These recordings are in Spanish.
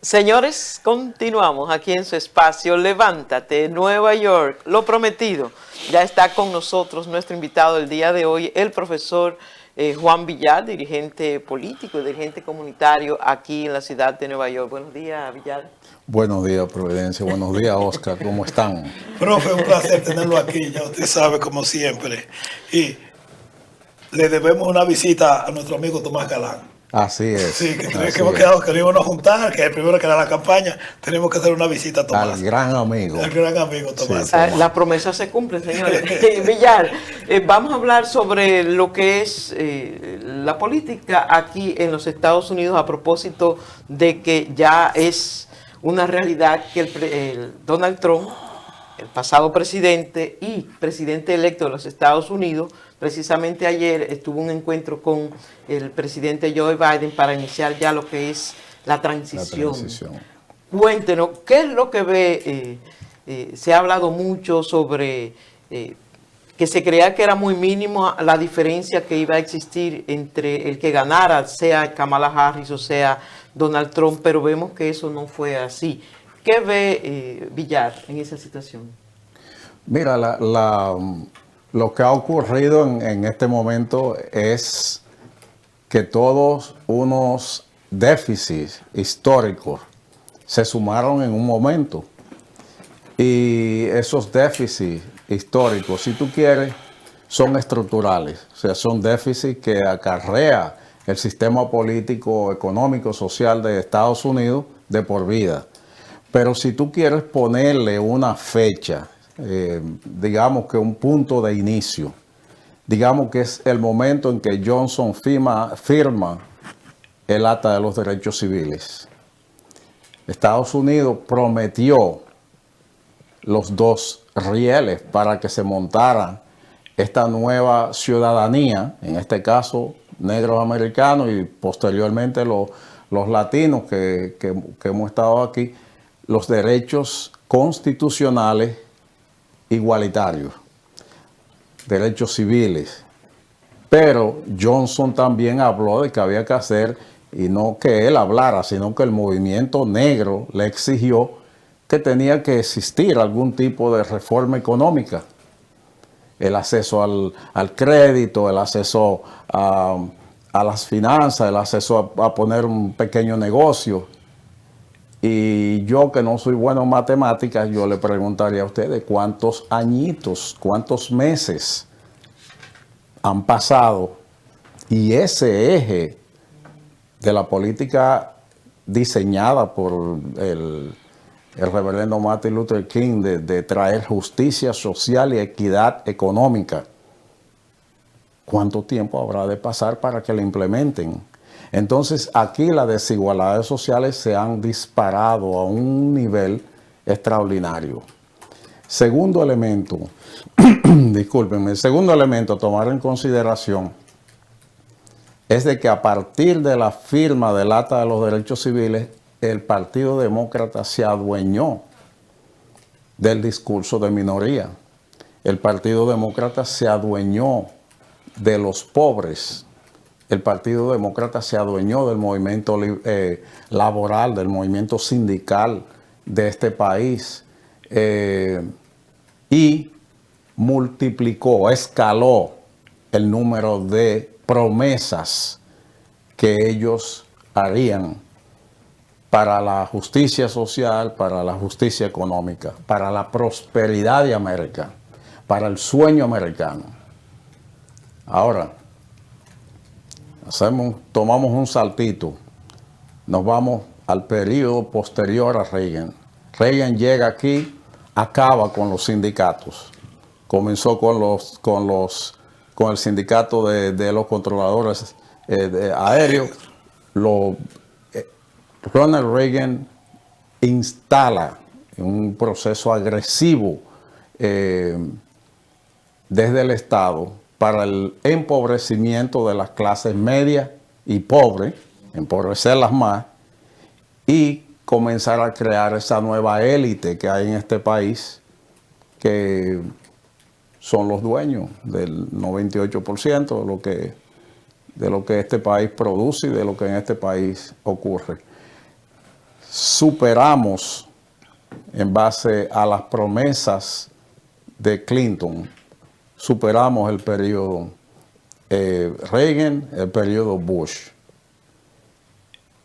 Señores, continuamos aquí en su espacio Levántate, Nueva York, lo prometido. Ya está con nosotros nuestro invitado del día de hoy, el profesor Juan Villar, dirigente político y dirigente comunitario aquí en la ciudad de Nueva York. Buenos días, Villar. Buenos días, Providencia. Buenos días, Oscar. ¿Cómo están? Profe, un placer tenerlo aquí, ya usted sabe, como siempre. Y le debemos una visita a nuestro amigo Tomás Galán. Así es. Sí, que hemos quedado, que nos íbamos a juntar, que el primero que era la campaña, tenemos que hacer una visita a Tomás. Al gran amigo. Al gran amigo Tomás. Sí, Tomás. La promesa se cumple, señores. Villar, vamos a hablar sobre lo que es la política aquí en los Estados Unidos a propósito de que ya es una realidad que el Donald Trump, el pasado presidente y presidente electo de los Estados Unidos, precisamente ayer estuvo un encuentro con el presidente Joe Biden para iniciar ya lo que es la transición. Cuéntenos, ¿qué es lo que ve? Se ha hablado mucho sobre que se creía que era muy mínimo la diferencia que iba a existir entre el que ganara, sea Kamala Harris o sea Donald Trump, pero vemos que eso no fue así. ¿Qué ve Villar en esa situación? Mira, lo que ha ocurrido en este momento es que todos unos déficits históricos se sumaron en un momento. Y esos déficits históricos, si tú quieres, son estructurales. O sea, son déficits que acarrea el sistema político, económico, social de Estados Unidos de por vida. Pero si tú quieres ponerle una fecha, digamos que un punto de inicio, digamos que es el momento en que Johnson firma el Acta de los Derechos Civiles. Estados Unidos prometió los dos rieles para que se montara esta nueva ciudadanía, en este caso negros americanos y posteriormente los latinos que hemos estado aquí, los derechos constitucionales igualitarios, derechos civiles. Pero Johnson también habló de que había que hacer, y no que él hablara, sino que el movimiento negro le exigió que tenía que existir algún tipo de reforma económica. El acceso al crédito, el acceso a las finanzas, el acceso a poner un pequeño negocio. Y yo, que no soy bueno en matemáticas, yo le preguntaría a ustedes cuántos añitos, cuántos meses han pasado y ese eje de la política diseñada por el reverendo Martin Luther King de traer justicia social y equidad económica. ¿Cuánto tiempo habrá de pasar para que la implementen? Entonces, aquí las desigualdades sociales se han disparado a un nivel extraordinario. Segundo elemento, discúlpenme, segundo elemento a tomar en consideración es de que a partir de la firma del Acta de los Derechos Civiles, el Partido Demócrata se adueñó del discurso de minoría. El Partido Demócrata se adueñó de los pobres. El Partido Demócrata se adueñó del movimiento laboral, del movimiento sindical de este país y multiplicó, escaló el número de promesas que ellos harían para la justicia social, para la justicia económica, para la prosperidad de América, para el sueño americano. Ahora, tomamos un saltito, nos vamos al periodo posterior a Reagan. Reagan llega aquí, acaba con los sindicatos. Comenzó con el sindicato de los controladores aéreos. Ronald Reagan instala un proceso agresivo desde el Estado para el empobrecimiento de las clases medias y pobres, empobrecerlas más, y comenzar a crear esa nueva élite que hay en este país, que son los dueños del 98% de lo que este país produce y de lo que en este país ocurre. superamos, en base a las promesas de Clinton, superamos el periodo Reagan, el periodo Bush.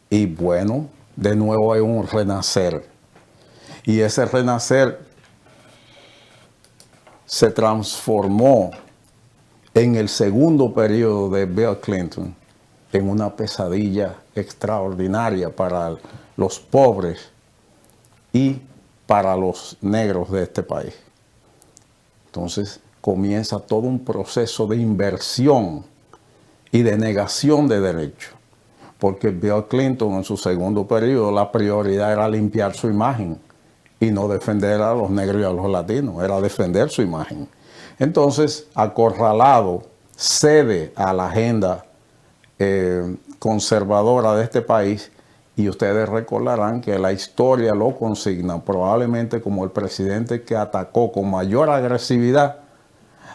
Y bueno, de nuevo hay un renacer. Y ese renacer se transformó en el segundo periodo de Bill Clinton en una pesadilla extraordinaria para los pobres y para los negros de este país. Entonces comienza todo un proceso de inversión y de negación de derechos, porque Bill Clinton en su segundo periodo la prioridad era limpiar su imagen y no defender a los negros y a los latinos, era defender su imagen. Entonces, acorralado, cede a la agenda conservadora de este país, y ustedes recordarán que la historia lo consigna probablemente como el presidente que atacó con mayor agresividad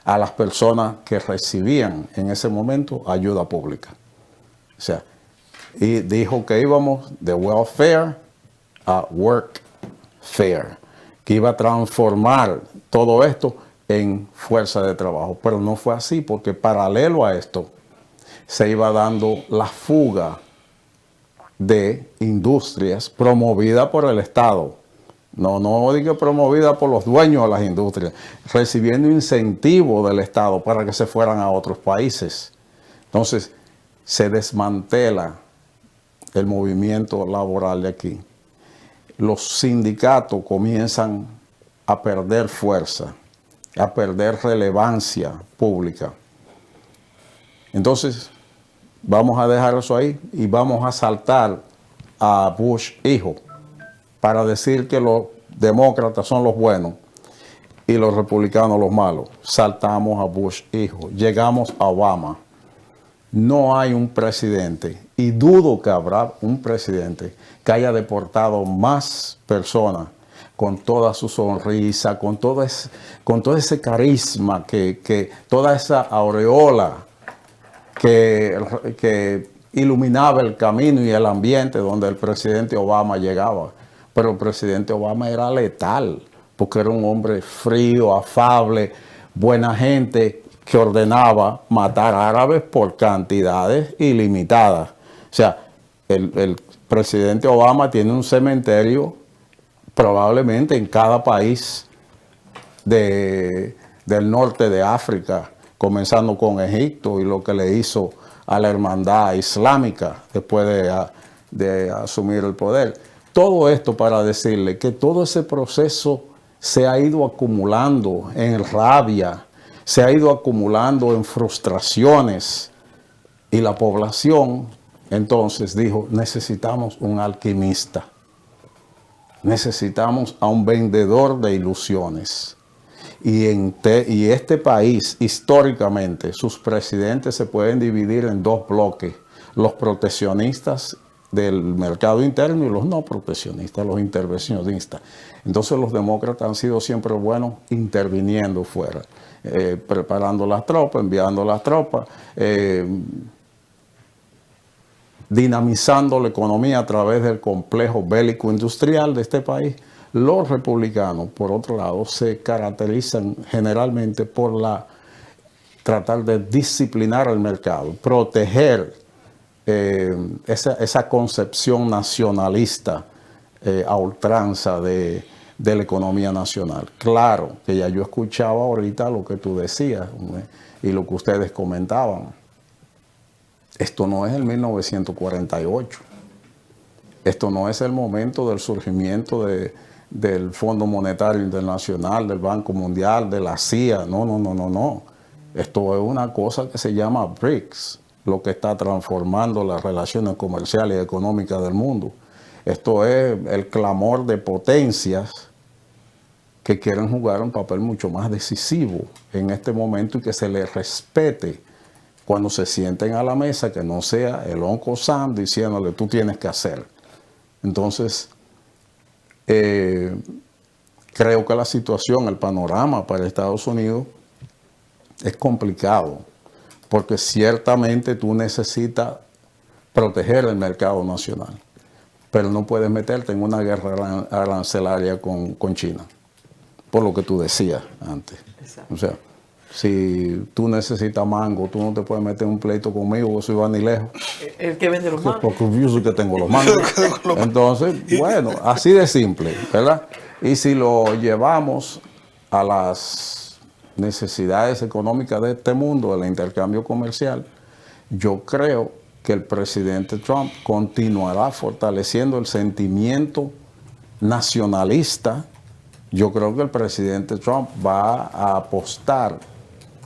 a las personas que recibían en ese momento ayuda pública. O sea, y dijo que íbamos de welfare a workfare, que iba a transformar todo esto en fuerza de trabajo. Pero no fue así, porque paralelo a esto se iba dando la fuga de industrias promovida por el Estado. No digo promovida por los dueños de las industrias, recibiendo incentivos del Estado para que se fueran a otros países. Entonces, se desmantela el movimiento laboral de aquí. Los sindicatos comienzan a perder fuerza, a perder relevancia pública. Entonces, vamos a dejar eso ahí y vamos a saltar a Bush hijo para decir que los demócratas son los buenos y los republicanos los malos. Saltamos a Bush hijo, llegamos a Obama. No hay un presidente, y dudo que habrá un presidente que haya deportado más personas con toda su sonrisa, con todo ese carisma, toda esa aureola que iluminaba el camino y el ambiente donde el presidente Obama llegaba. Pero el presidente Obama era letal, porque era un hombre frío, afable, buena gente, que ordenaba matar árabes por cantidades ilimitadas. O sea, el presidente Obama tiene un cementerio probablemente en cada país del norte de África, comenzando con Egipto y lo que le hizo a la hermandad islámica después de asumir el poder. Todo esto para decirle que todo ese proceso se ha ido acumulando en rabia, se ha ido acumulando en frustraciones, y la población entonces dijo: necesitamos un alquimista, necesitamos a un vendedor de ilusiones. Y este país, históricamente, sus presidentes se pueden dividir en dos bloques: los proteccionistas del mercado interno y los no proteccionistas, los intervencionistas. Entonces los demócratas han sido siempre buenos interviniendo fuera, preparando las tropas, enviando las tropas, dinamizando la economía a través del complejo bélico industrial de este país. Los republicanos, por otro lado, se caracterizan generalmente por tratar de disciplinar el mercado, proteger esa concepción nacionalista a ultranza de la economía nacional. Claro que ya yo escuchaba ahorita lo que tú decías y lo que ustedes comentaban. Esto no es el 1948. Esto no es el momento del surgimiento del Fondo Monetario Internacional, del Banco Mundial, de la CIA. No. Esto es una cosa que se llama BRICS, lo que está transformando las relaciones comerciales y económicas del mundo. Esto es el clamor de potencias que quieren jugar un papel mucho más decisivo en este momento y que se les respete cuando se sienten a la mesa, que no sea el Uncle Sam diciéndole: tú tienes que hacer. Entonces, creo que la situación, el panorama para Estados Unidos es complicado, porque ciertamente tú necesitas proteger el mercado nacional, pero no puedes meterte en una guerra arancelaria con China, por lo que tú decías antes. Exacto. O sea, si tú necesitas mango, tú no te puedes meter en un pleito conmigo, yo soy Vanilejo. El que vende los mangos. Porque yo soy que tengo los mangos. Entonces, bueno, así de simple, ¿verdad? Y si lo llevamos a las necesidades económicas de este mundo, del intercambio comercial, yo creo que el presidente Trump continuará fortaleciendo el sentimiento nacionalista. Yo creo que el presidente Trump va a apostar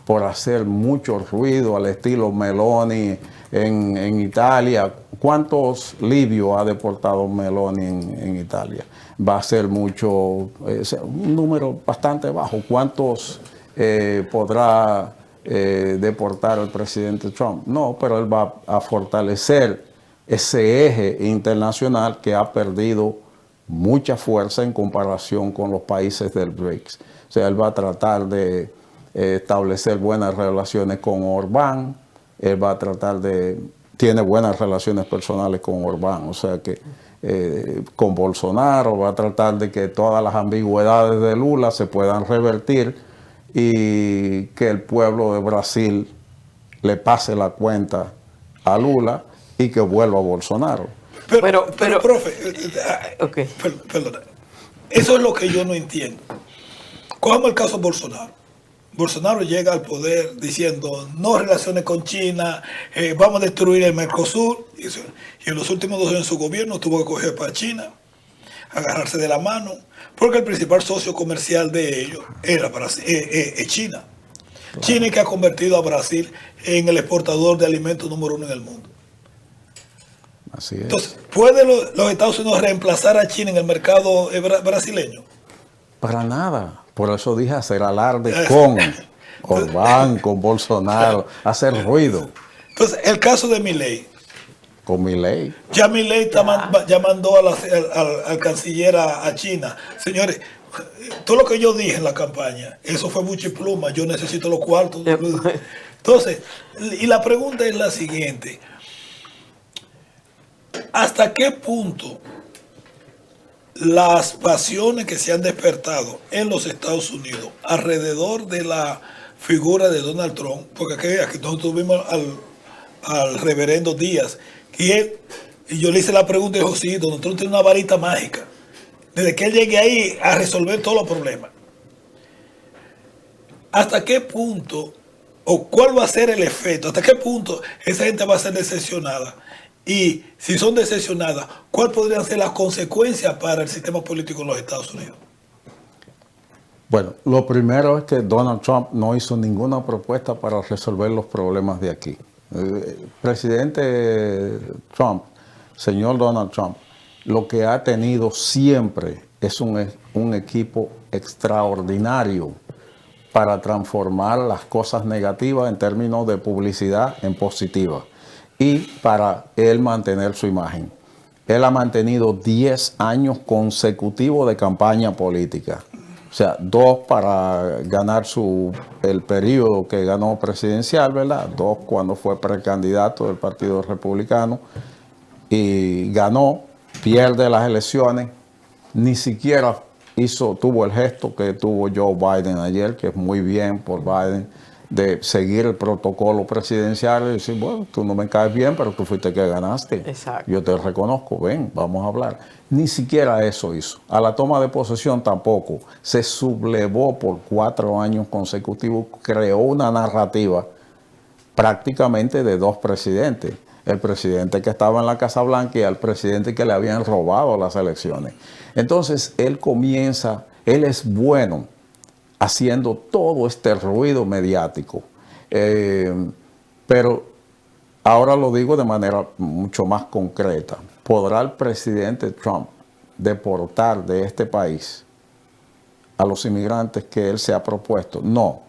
por hacer mucho ruido al estilo Meloni en Italia. ¿Cuántos libios ha deportado Meloni en Italia? Va a ser mucho, un número bastante bajo. ¿Cuántos podrá deportar el presidente Trump? No, pero él va a fortalecer ese eje internacional que ha perdido mucha fuerza en comparación con los países del BRICS. O sea, él va a tratar de establecer buenas relaciones con Orbán, él va a tratar tiene buenas relaciones personales con Orbán, o sea que con Bolsonaro va a tratar de que todas las ambigüedades de Lula se puedan revertir y que el pueblo de Brasil le pase la cuenta a Lula y que vuelva a Bolsonaro. Pero profe, Okay. Perdona, eso es lo que yo no entiendo. Cojamos el caso de Bolsonaro. Bolsonaro llega al poder diciendo no relaciones con China, vamos a destruir el Mercosur. Y en los últimos 2 años de su gobierno tuvo que coger para China, agarrarse de la mano, porque el principal socio comercial de ellos era China. Claro. China que ha convertido a Brasil en el exportador de alimentos número 1 en el mundo. Así es. Entonces, ¿pueden los Estados Unidos reemplazar a China en el mercado brasileño? Para nada. Por eso dije hacer alarde con Orbán, con Bolsonaro, hacer ruido. Entonces, el caso de Milei. Con Milei. Ya Milei ya mandó al canciller a China. Señores, todo lo que yo dije en la campaña, eso fue mucha pluma, yo necesito los cuartos. Entonces, y la pregunta es la siguiente. ¿Hasta qué punto las pasiones que se han despertado en los Estados Unidos alrededor de la figura de Donald Trump, porque aquí nosotros tuvimos al reverendo Díaz, y yo le hice la pregunta y dijo, sí, Donald Trump tiene una varita mágica, desde que él llegue ahí a resolver todos los problemas. ¿Hasta qué punto, o cuál va a ser el efecto, hasta qué punto esa gente va a ser decepcionada? Y si son decepcionadas, ¿cuáles podrían ser las consecuencias para el sistema político en los Estados Unidos? Bueno, lo primero es que Donald Trump no hizo ninguna propuesta para resolver los problemas de aquí. El presidente Trump, señor Donald Trump, lo que ha tenido siempre es un equipo extraordinario para transformar las cosas negativas en términos de publicidad en positiva. Y para él mantener su imagen. Él ha mantenido 10 años consecutivos de campaña política. O sea, 2 para ganar el periodo que ganó presidencial, ¿verdad? 2 cuando fue precandidato del Partido Republicano. Y ganó, pierde las elecciones. Ni siquiera tuvo el gesto que tuvo Joe Biden ayer, que es muy bien por Biden, de seguir el protocolo presidencial y decir, bueno, tú no me caes bien, pero tú fuiste que ganaste. Exacto. Yo te reconozco, ven, vamos a hablar. Ni siquiera eso hizo. A la toma de posesión tampoco. Se sublevó por 4 años consecutivos, creó una narrativa prácticamente de 2 presidentes. El presidente que estaba en la Casa Blanca y el presidente que le habían robado las elecciones. Entonces, él es bueno haciendo todo este ruido mediático. Pero ahora lo digo de manera mucho más concreta. ¿Podrá el presidente Trump deportar de este país a los inmigrantes que él se ha propuesto? No,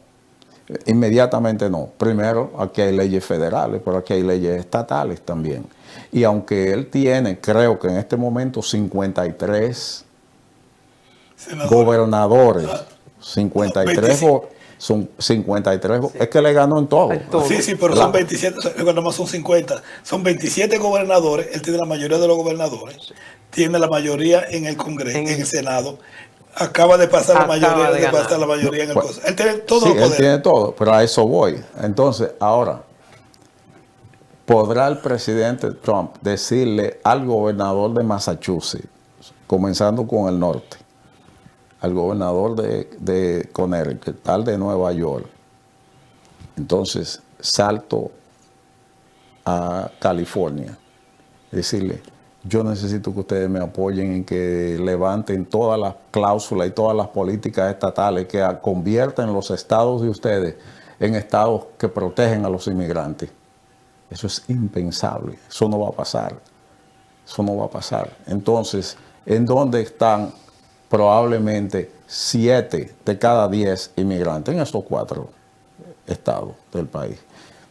inmediatamente no. Primero, aquí hay leyes federales, pero aquí hay leyes estatales también. Y aunque él tiene, creo que en este momento, 53 gobernadores, 53 25. son 53, es que le ganó en todo. En todo. Sí, pero son 27, nada más son 50. Son 27 gobernadores, él tiene la mayoría de los gobernadores, tiene la mayoría en el Congreso, en el Senado, acaba de pasar la mayoría, en el Congreso. Él tiene todo Sí, el poder. él tiene todo, pero a eso voy. Entonces, ahora, ¿podrá el presidente Trump decirle al gobernador de Massachusetts, comenzando con el norte, al gobernador de Connecticut, tal de Nueva York, entonces salto a California, decirle, yo necesito que ustedes me apoyen en que levanten todas las cláusulas y todas las políticas estatales que conviertan los estados de ustedes en estados que protegen a los inmigrantes? Eso es impensable, eso no va a pasar, eso no va a pasar. Entonces, ¿en dónde están probablemente 7 de cada 10 inmigrantes? En estos 4 estados del país.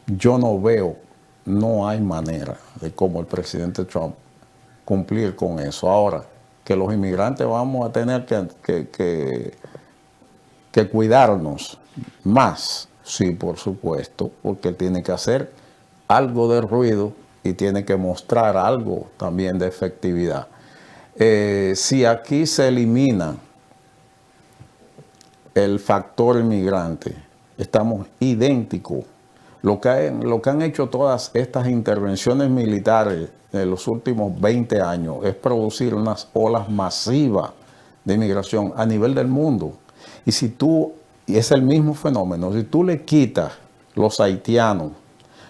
Yo no veo, no hay manera de cómo el presidente Trump cumplir con eso. Ahora, que los inmigrantes vamos a tener que cuidarnos más, sí, por supuesto, porque él tiene que hacer algo de ruido y tiene que mostrar algo también de efectividad. Si aquí se elimina el factor inmigrante, estamos idénticos. Lo que han hecho todas estas intervenciones militares en los últimos 20 años es producir unas olas masivas de inmigración a nivel del mundo. Y es el mismo fenómeno, si tú le quitas los haitianos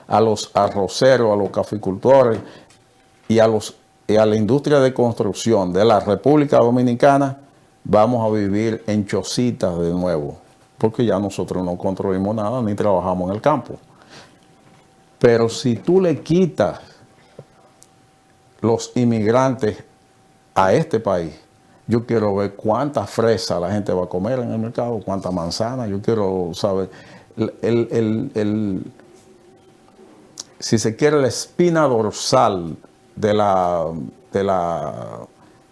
a los arroceros, a los caficultores y a la industria de construcción de la República Dominicana, vamos a vivir en chocitas de nuevo, porque ya nosotros no construimos nada ni trabajamos en el campo. Pero si tú le quitas los inmigrantes a este país, yo quiero ver cuánta fresa la gente va a comer en el mercado, cuánta manzana. Yo quiero saber, si se quiere, la espina dorsal de la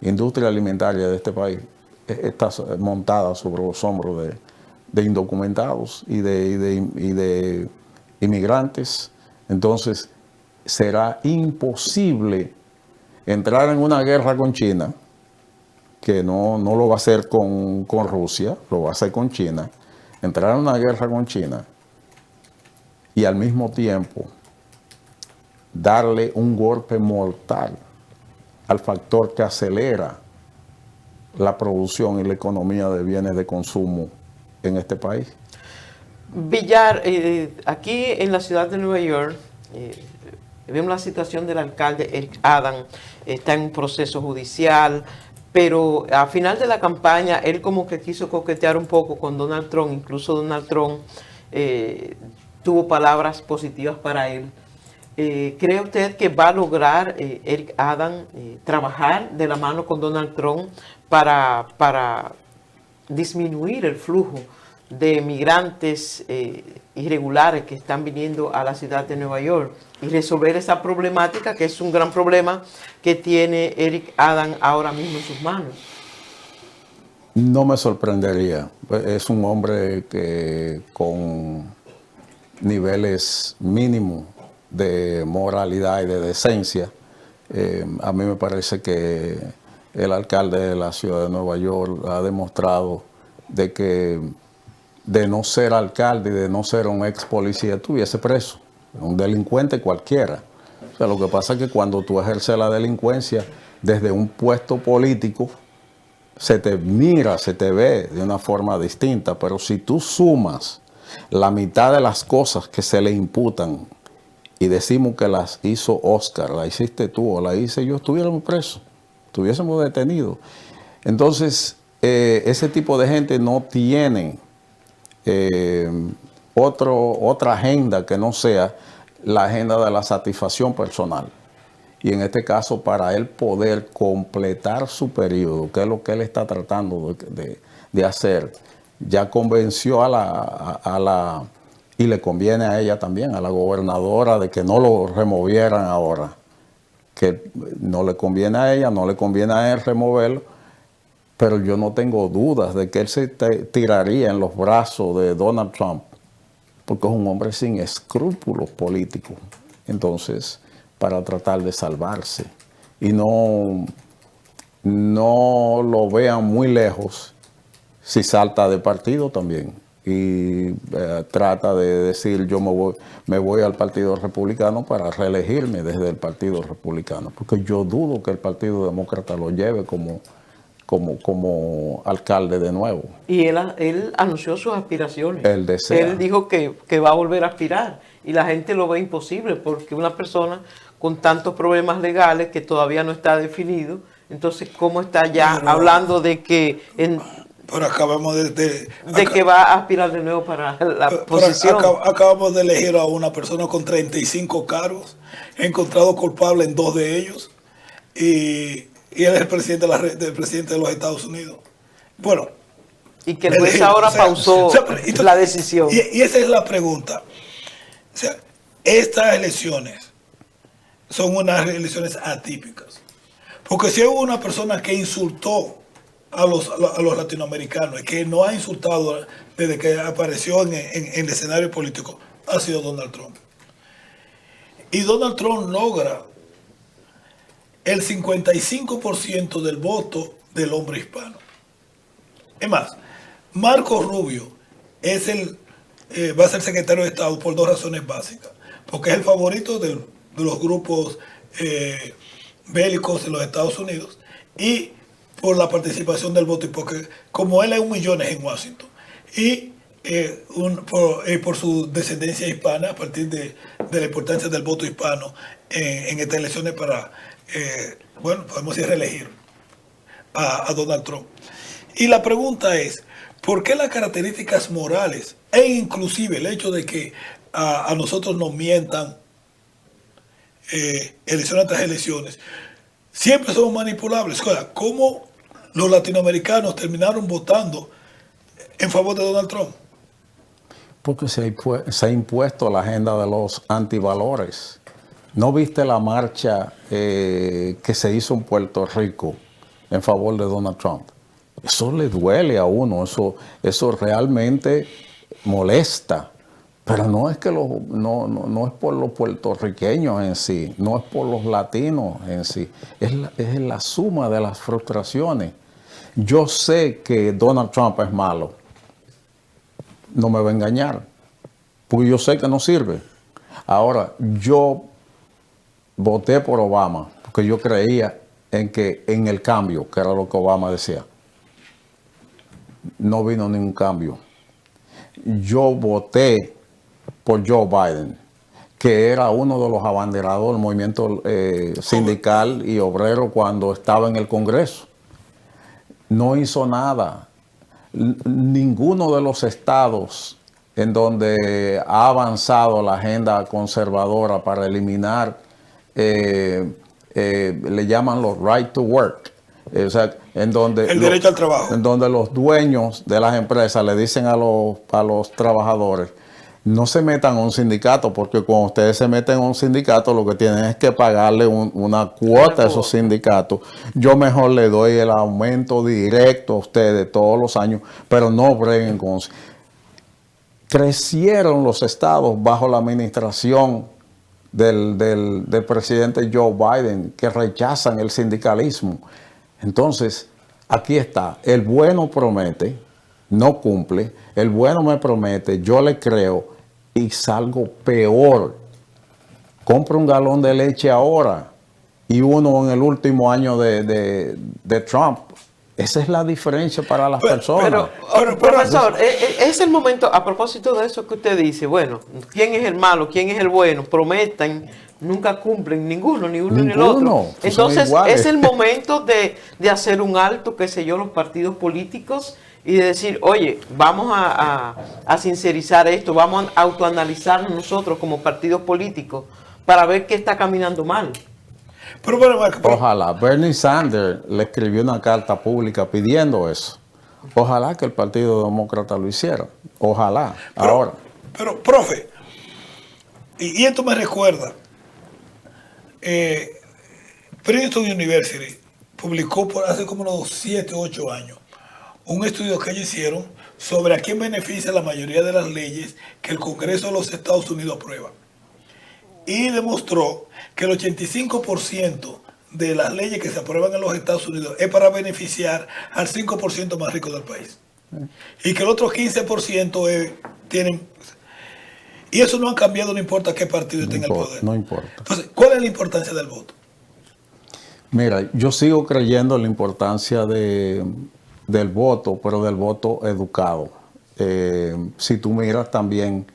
industria alimentaria de este país está montada sobre los hombros de indocumentados y de inmigrantes. Entonces, será imposible entrar en una guerra con China, que no lo va a hacer con Rusia, lo va a hacer con China. Entrar en una guerra con China y al mismo tiempo darle un golpe mortal al factor que acelera la producción y la economía de bienes de consumo en este país. Villar, aquí en la ciudad de Nueva York, vemos la situación del alcalde Eric Adams, está en un proceso judicial, pero al final de la campaña él como que quiso coquetear un poco con Donald Trump, incluso Donald Trump tuvo palabras positivas para él. ¿Cree usted que va a lograr Eric Adams trabajar de la mano con Donald Trump para disminuir el flujo de migrantes irregulares que están viniendo a la ciudad de Nueva York y resolver esa problemática, que es un gran problema que tiene Eric Adams ahora mismo en sus manos? No me sorprendería. Es un hombre que con niveles mínimos de moralidad y de decencia. A mí me parece que el alcalde de la ciudad de Nueva York ha demostrado de que de no ser alcalde y de no ser un ex policía estuviese preso, un delincuente cualquiera. O sea, lo que pasa es que cuando tú ejerces la delincuencia desde un puesto político, se te mira, se te ve de una forma distinta, pero si tú sumas la mitad de las cosas que se le imputan y decimos que las hizo Oscar, la hiciste tú o la hice yo, estuviéramos presos, estuviésemos detenidos. Entonces, ese tipo de gente no tiene otra agenda que no sea la agenda de la satisfacción personal. Y en este caso, para él poder completar su periodo, que es lo que él está tratando de hacer, ya convenció y le conviene a ella también, a la gobernadora, de que no lo removieran ahora. Que no le conviene a ella, no le conviene a él removerlo, pero yo no tengo dudas de que él se tiraría en los brazos de Donald Trump, porque es un hombre sin escrúpulos políticos. Entonces, para tratar de salvarse. Y no lo vean muy lejos si salta de partido también. Y trata de decir, yo me voy al Partido Republicano para reelegirme desde el Partido Republicano. Porque yo dudo que el Partido Demócrata lo lleve como alcalde de nuevo. Y él anunció sus aspiraciones. Él desea. Él dijo que va a volver a aspirar. Y la gente lo ve imposible porque una persona con tantos problemas legales que todavía no está definido, entonces ¿cómo está ya hablando de que... Pero acabamos de que va a aspirar de nuevo para la posición? Acabamos de elegir a una persona con 35 cargos, encontrado culpable en 2 de ellos, y él es el presidente de los Estados Unidos. Bueno. Y que el juez ahora pausó la decisión. Y esa es la pregunta. O sea, estas elecciones son unas elecciones atípicas. Porque si hay una persona que insultó a los latinoamericanos y que no ha insultado desde que apareció en el escenario político, ha sido Donald Trump. Y Donald Trump logra el 55% del voto del hombre hispano. Es más, Marco Rubio va a ser secretario de Estado por 2 razones básicas. Porque es el favorito de los grupos bélicos de los Estados Unidos y por la participación del voto, y porque como él hay 1 millón en Washington, y por su descendencia hispana, a partir de la importancia del voto hispano en estas elecciones para, podemos decir, reelegir a Donald Trump. Y la pregunta es, ¿por qué las características morales e inclusive el hecho de que a nosotros nos mientan elecciones tras elecciones siempre somos manipulables? O sea, ¿cómo los latinoamericanos terminaron votando en favor de Donald Trump? Porque se ha impuesto la agenda de los antivalores. ¿No viste la marcha que se hizo en Puerto Rico en favor de Donald Trump? Eso le duele a uno, eso realmente molesta. Pero no es que no es por los puertorriqueños en sí, no es por los latinos en sí, es la suma de las frustraciones. Yo sé que Donald Trump es malo, no me va a engañar, porque yo sé que no sirve. Ahora, yo voté por Obama, porque yo creía en el cambio, que era lo que Obama decía. No vino ningún cambio. Yo voté por Joe Biden, que era uno de los abanderados del movimiento sindical y obrero cuando estaba en el Congreso. No hizo nada. Ninguno de los estados en donde ha avanzado la agenda conservadora para eliminar, le llaman los right to work, o sea, en donde el derecho al trabajo, en donde los dueños de las empresas le dicen a los trabajadores, no se metan a un sindicato, porque cuando ustedes se meten a un sindicato lo que tienen es que pagarle una cuota a esos sindicatos. Yo mejor le doy el aumento directo a ustedes todos los años, pero no breguen con... Crecieron los estados bajo la administración del presidente Joe Biden, que rechazan el sindicalismo. Entonces, aquí está, el bueno promete, no cumple, el bueno me promete, yo le creo y salgo peor. Compro un galón de leche ahora y uno en el último año de Trump. Esa es la diferencia para las personas. Pero profesor, es el momento, a propósito de eso que usted dice, bueno, ¿quién es el malo? ¿Quién es el bueno? Prometen, nunca cumplen, ni uno ni el otro. Entonces, es el momento de hacer un alto, qué sé yo, los partidos políticos, y de decir, oye, vamos a sincerizar esto, vamos a autoanalizarnos nosotros como partidos políticos para ver qué está caminando mal. Pero, ojalá. Bernie Sanders le escribió una carta pública pidiendo eso. Ojalá que el Partido Demócrata lo hiciera. Ojalá. Ahora. Pero, profe, y esto me recuerda, Princeton University publicó por hace como unos 7 o 8 años un estudio que ellos hicieron sobre a quién beneficia la mayoría de las leyes que el Congreso de los Estados Unidos aprueba. Y demostró que el 85% de las leyes que se aprueban en los Estados Unidos es para beneficiar al 5% más rico del país. Y que el otro 15% tienen... Y eso no ha cambiado, no importa qué partido esté en el poder. No importa. Entonces, ¿cuál es la importancia del voto? Mira, yo sigo creyendo en la importancia del voto, pero del voto educado. Si tú miras también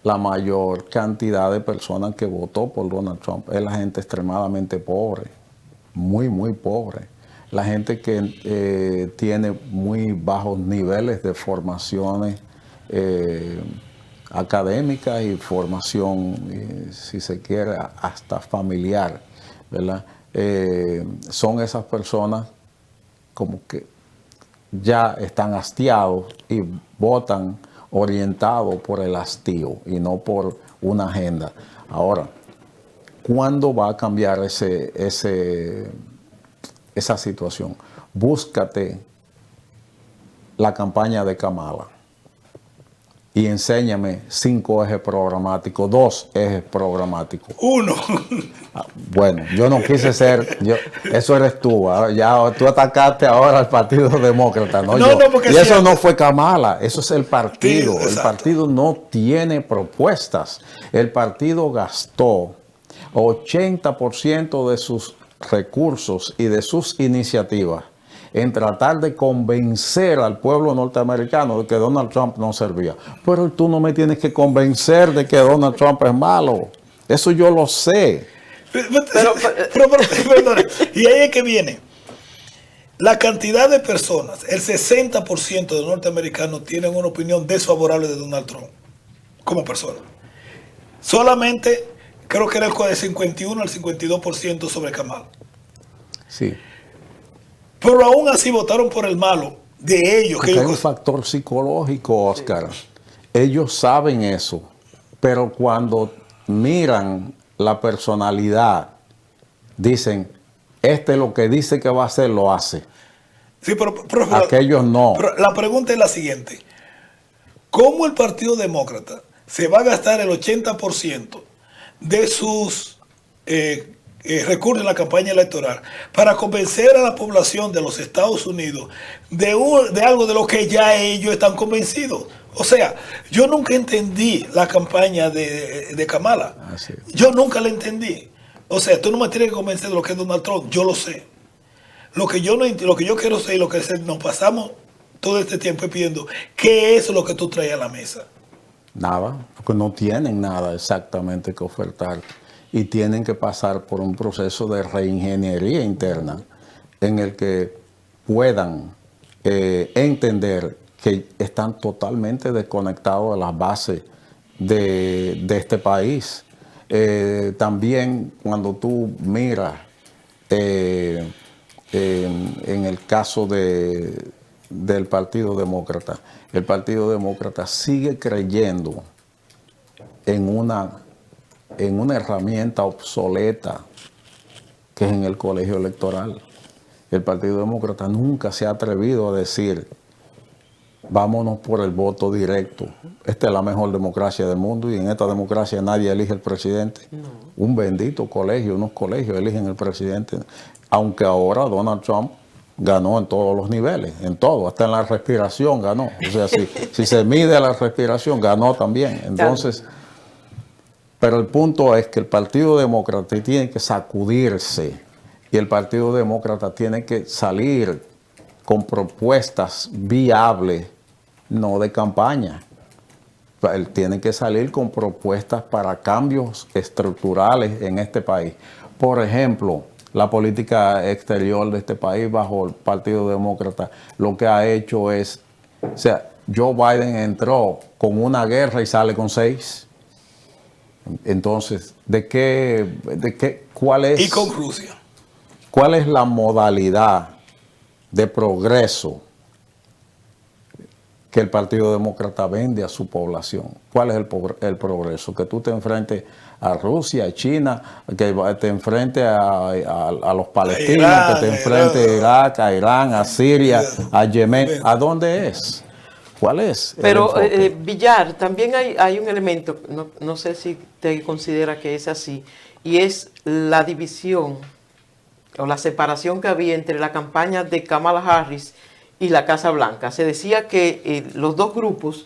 la mayor cantidad de personas que votó por Donald Trump es la gente extremadamente pobre, muy, muy pobre. La gente que tiene muy bajos niveles de formaciones académica y formación, si se quiere, hasta familiar, ¿verdad? Son esas personas como que ya están hastiados y votan orientados por el hastío y no por una agenda. Ahora, ¿cuándo va a cambiar esa situación? Búscate la campaña de Kamala y enséñame 5 ejes programáticos, 2 ejes programáticos. 1. Bueno, yo no quise ser, eso eres tú, ya tú atacaste ahora al Partido Demócrata, no yo. Y eso no fue Kamala, eso es el partido. Sí, el partido no tiene propuestas. El partido gastó 80% de sus recursos y de sus iniciativas en tratar de convencer al pueblo norteamericano de que Donald Trump no servía. Pero tú no me tienes que convencer de que Donald Trump es malo. Eso yo lo sé. Pero perdón, y ahí es que viene. La cantidad de personas, el 60% de los norteamericanos tienen una opinión desfavorable de Donald Trump como persona. Solamente creo que era el 51 al 52% sobre Kamala. Sí. Pero aún así votaron por el malo de ellos. Porque hay un factor psicológico, Oscar. Sí. Ellos saben eso, pero cuando miran la personalidad, dicen, este lo que dice que va a hacer, lo hace. Sí, pero aquellos no. Pero la pregunta es la siguiente. ¿Cómo el Partido Demócrata se va a gastar el 80% de sus recursos en la campaña electoral para convencer a la población de los Estados Unidos de algo de lo que ya ellos están convencidos? O sea, yo nunca entendí la campaña de Kamala. Yo nunca la entendí. O sea, tú no me tienes que convencer de lo que es Donald Trump. Yo lo sé. Lo que yo quiero ser y lo que nos pasamos todo este tiempo pidiendo, ¿qué es lo que tú traes a la mesa? Nada, porque no tienen nada exactamente que ofertar. Y tienen que pasar por un proceso de reingeniería interna en el que puedan entender que están totalmente desconectados de las bases de este país. También cuando tú miras en el caso del Partido Demócrata, el Partido Demócrata sigue creyendo en una herramienta obsoleta que es en el colegio electoral. El Partido Demócrata nunca se ha atrevido a decir vámonos por el voto directo. Esta es la mejor democracia del mundo y en esta democracia nadie elige el presidente. No. Un bendito colegio, unos colegios eligen el presidente. Aunque ahora Donald Trump ganó en todos los niveles, en todo, hasta en la respiración ganó. O sea, si se mide la respiración, ganó también. Entonces, pero el punto es que el Partido Demócrata tiene que sacudirse y el Partido Demócrata tiene que salir con propuestas viables, no de campaña. Él tiene que salir con propuestas para cambios estructurales en este país. Por ejemplo, la política exterior de este país bajo el Partido Demócrata lo que ha hecho es, o sea, Joe Biden entró con una guerra y sale con 6. Entonces, ¿cuál es? Y con Rusia. ¿Cuál es la modalidad de progreso que el Partido Demócrata vende a su población. ¿Cuál es el progreso? Que tú te enfrentes a Rusia, a China, que te enfrentes a los palestinos, Irán, que te enfrentes a Irak, a Irán, a Siria, a Yemen. ¿A dónde es? ¿Cuál es? Pero Villar, también hay un elemento, no sé si te considera que es así, y es la división o la separación que había entre la campaña de Kamala Harris y la Casa Blanca. Se decía que los dos grupos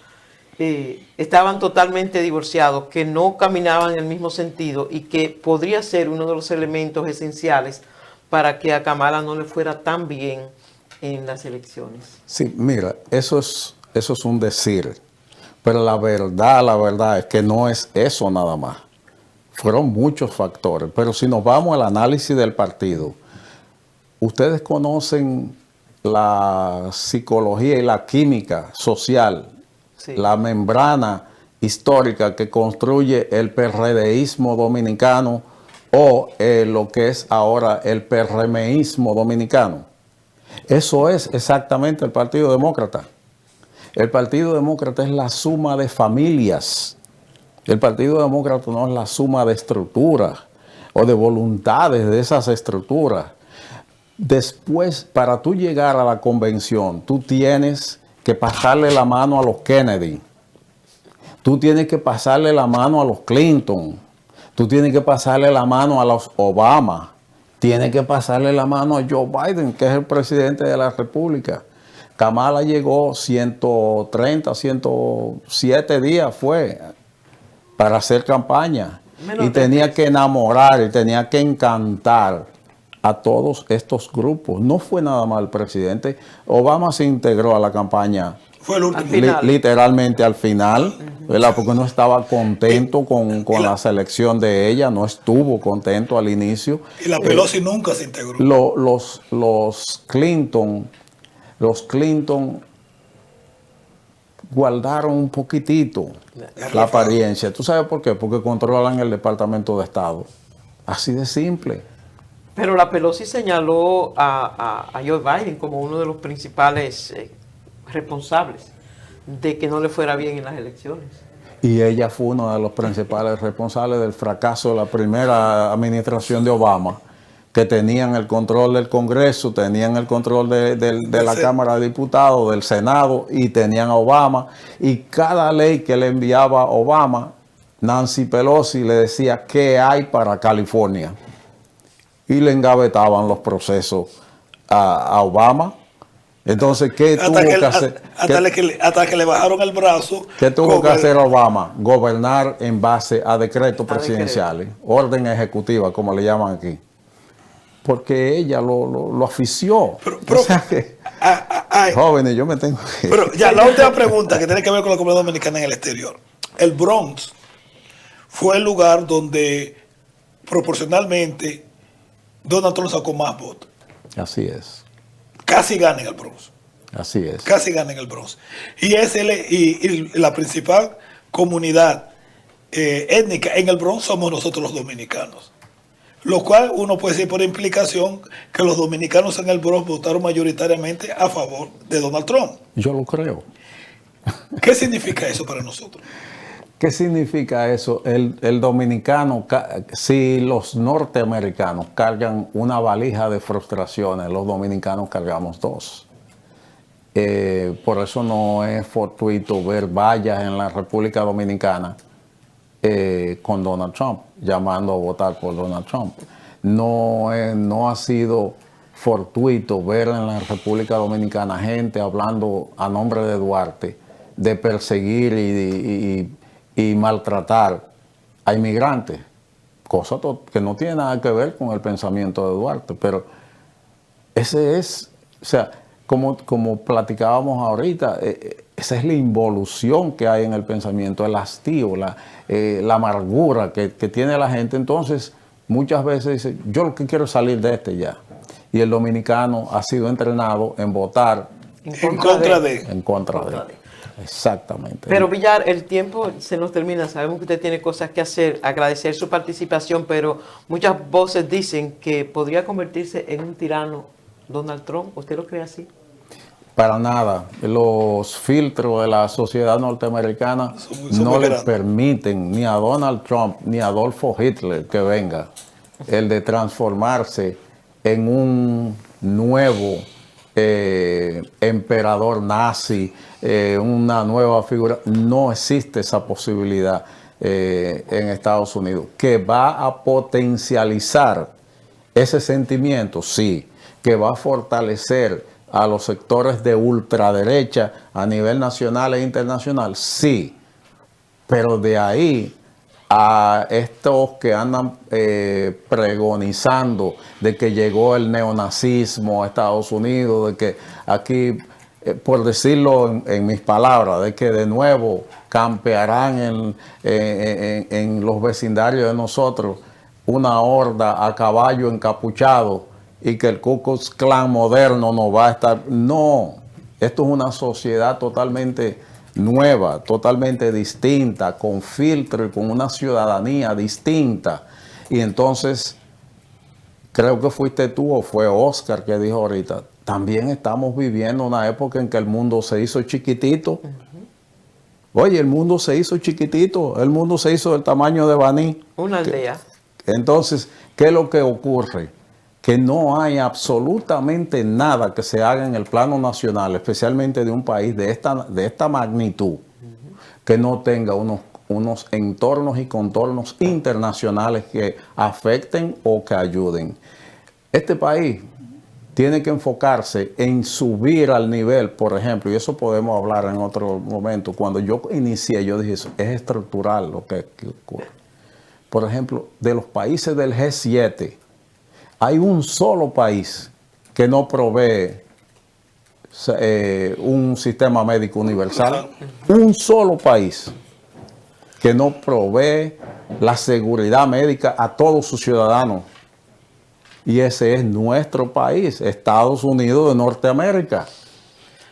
estaban totalmente divorciados, que no caminaban en el mismo sentido y que podría ser uno de los elementos esenciales para que a Kamala no le fuera tan bien en las elecciones. Sí, mira, eso es un decir, pero la verdad es que no es eso nada más. Fueron muchos factores, pero si nos vamos al análisis del partido, ustedes conocen la psicología y la química social, sí, la membrana histórica que construye el PRDismo dominicano o lo que es ahora el PRMismo dominicano. Eso es exactamente el Partido Demócrata. El Partido Demócrata es la suma de familias. El Partido Demócrata no es la suma de estructuras o de voluntades de esas estructuras. Después, para tú llegar a la convención, tú tienes que pasarle la mano a los Kennedy. Tú tienes que pasarle la mano a los Clinton. Tú tienes que pasarle la mano a los Obama. Tienes que pasarle la mano a Joe Biden, que es el presidente de la República. Kamala llegó 130, 107 días fue para hacer campaña. Y tenía que enamorar y tenía que encantar a todos estos grupos. No fue nada más el presidente. Obama se integró a la campaña. Fue el último. Literalmente al final, ¿verdad? Porque no estaba contento con la selección de ella, no estuvo contento al inicio. Y la Pelosi nunca se integró. Los Clinton guardaron un poquitito la apariencia. ¿Tú sabes por qué? Porque controlan el Departamento de Estado. Así de simple. Pero la Pelosi señaló a Joe Biden como uno de los principales responsables de que no le fuera bien en las elecciones. Y ella fue uno de los principales responsables del fracaso de la primera administración de Obama, que tenían el control del Congreso, tenían el control de la Cámara de Diputados, del Senado, y tenían a Obama. Y cada ley que le enviaba Obama, Nancy Pelosi le decía qué hay para California. Y le engavetaban los procesos a Obama. Entonces, ¿qué tuvo que hacer? Hasta que le bajaron el brazo. ¿Qué tuvo que hacer Obama? Gobernar en base a decretos presidenciales, orden ejecutiva, como le llaman aquí. Porque ella lo afició. Pero, o sea que, jóvenes, yo me tengo que... Pero ya, la última pregunta que tiene que ver con la comunidad dominicana en el exterior. El Bronx fue el lugar donde proporcionalmente Donald Trump sacó más votos. Así es. Casi gana en el Bronx. Así es. Casi gana en el Bronx. Y la principal comunidad étnica en el Bronx somos nosotros los dominicanos. Lo cual uno puede decir por implicación que los dominicanos en el Bronx votaron mayoritariamente a favor de Donald Trump. Yo lo creo. ¿Qué significa eso para nosotros? ¿Qué significa eso? El dominicano, si los norteamericanos cargan una valija de frustraciones, los dominicanos cargamos dos. Por eso no es fortuito ver vallas en la República Dominicana con Donald Trump, llamando a votar por Donald Trump. No ha sido fortuito ver en la República Dominicana gente hablando a nombre de Duarte de perseguir y maltratar a inmigrantes, cosa que no tiene nada que ver con el pensamiento de Duarte, pero ese es, o sea, como platicábamos ahorita, esa es la involución que hay en el pensamiento, el hastío, la amargura que tiene la gente. Entonces, muchas veces dice, yo lo que quiero es salir de este ya. Y el dominicano ha sido entrenado en votar en contra de. Exactamente. Pero Villar, el tiempo se nos termina. Sabemos que usted tiene cosas que hacer, agradecer su participación, pero muchas voces dicen que podría convertirse en un tirano Donald Trump. ¿Usted lo cree así? Para nada. Los filtros de la sociedad norteamericana Son no muy le grandes. permiten ni a Donald Trump ni a Adolfo Hitler que venga el de transformarse en un nuevo emperador nazi, una nueva figura. No existe esa posibilidad en Estados Unidos. Que va a potencializar ese sentimiento, sí. Que va a fortalecer a los sectores de ultraderecha a nivel nacional e internacional, sí. Pero de ahí a estos que andan pregonizando de que llegó el neonazismo a Estados Unidos, de que aquí, por decirlo en mis palabras, de que de nuevo campearán en los vecindarios de nosotros una horda a caballo encapuchado y que el Ku Klux Klan moderno no va a estar. No, esto es una sociedad totalmente nueva, totalmente distinta, con filtro y con una ciudadanía distinta. Y entonces, creo que fuiste tú o fue Oscar que dijo ahorita, también estamos viviendo una época en que el mundo se hizo chiquitito. Oye, el mundo se hizo chiquitito, el mundo se hizo del tamaño de Baní. Una aldea. Entonces, ¿qué es lo que ocurre? Que no hay absolutamente nada que se haga en el plano nacional, especialmente de un país de esta magnitud, que no tenga unos entornos y contornos internacionales que afecten o que ayuden. Este país tiene que enfocarse en subir al nivel, por ejemplo, y eso podemos hablar en otro momento. Cuando yo inicié, yo dije, eso es estructural lo que ocurre. Por ejemplo, de los países del G7, hay un solo país que no provee un sistema médico universal. Un solo país que no provee la seguridad médica a todos sus ciudadanos. Y ese es nuestro país, Estados Unidos de Norteamérica.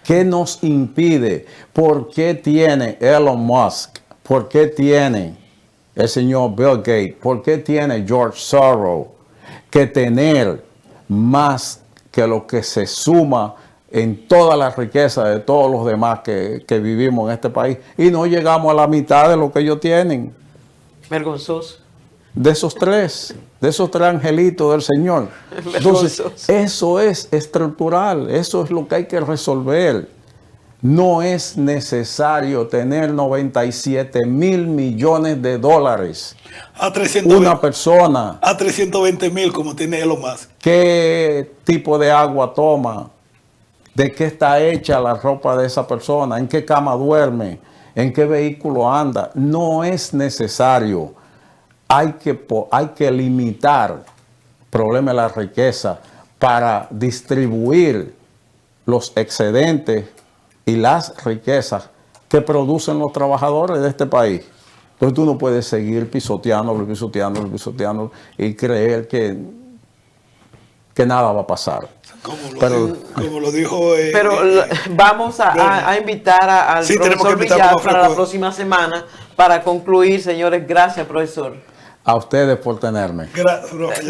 ¿Qué nos impide? ¿Por qué tiene Elon Musk? ¿Por qué tiene el señor Bill Gates? ¿Por qué tiene George Soros que tener más que lo que se suma en toda la riqueza de todos los demás que vivimos en este país? Y no llegamos a la mitad de lo que ellos tienen. Vergonzoso. De esos tres angelitos del Señor. Entonces, eso es estructural, eso es lo que hay que resolver. No es necesario tener 97 mil millones de dólares. A 320, una persona. A 320,000 como tiene Elon Musk. ¿Qué tipo de agua toma? ¿De qué está hecha la ropa de esa persona? ¿En qué cama duerme? ¿En qué vehículo anda? No es necesario. Hay que limitar el problema de la riqueza para distribuir los excedentes y las riquezas que producen los trabajadores de este país. Entonces tú no puedes seguir pisoteándolo y creer que nada va a pasar. Como lo dijo... vamos a invitar al profesor Villar para la próxima semana para concluir, señores. Gracias, profesor. A ustedes por tenerme.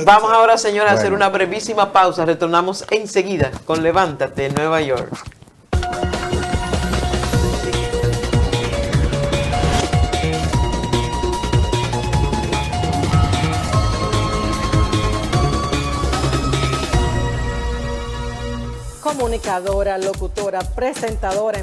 Vamos ahora, señores, a hacer una brevísima pausa. Retornamos enseguida con Levántate, Nueva York. Comunicadora, locutora, presentadora.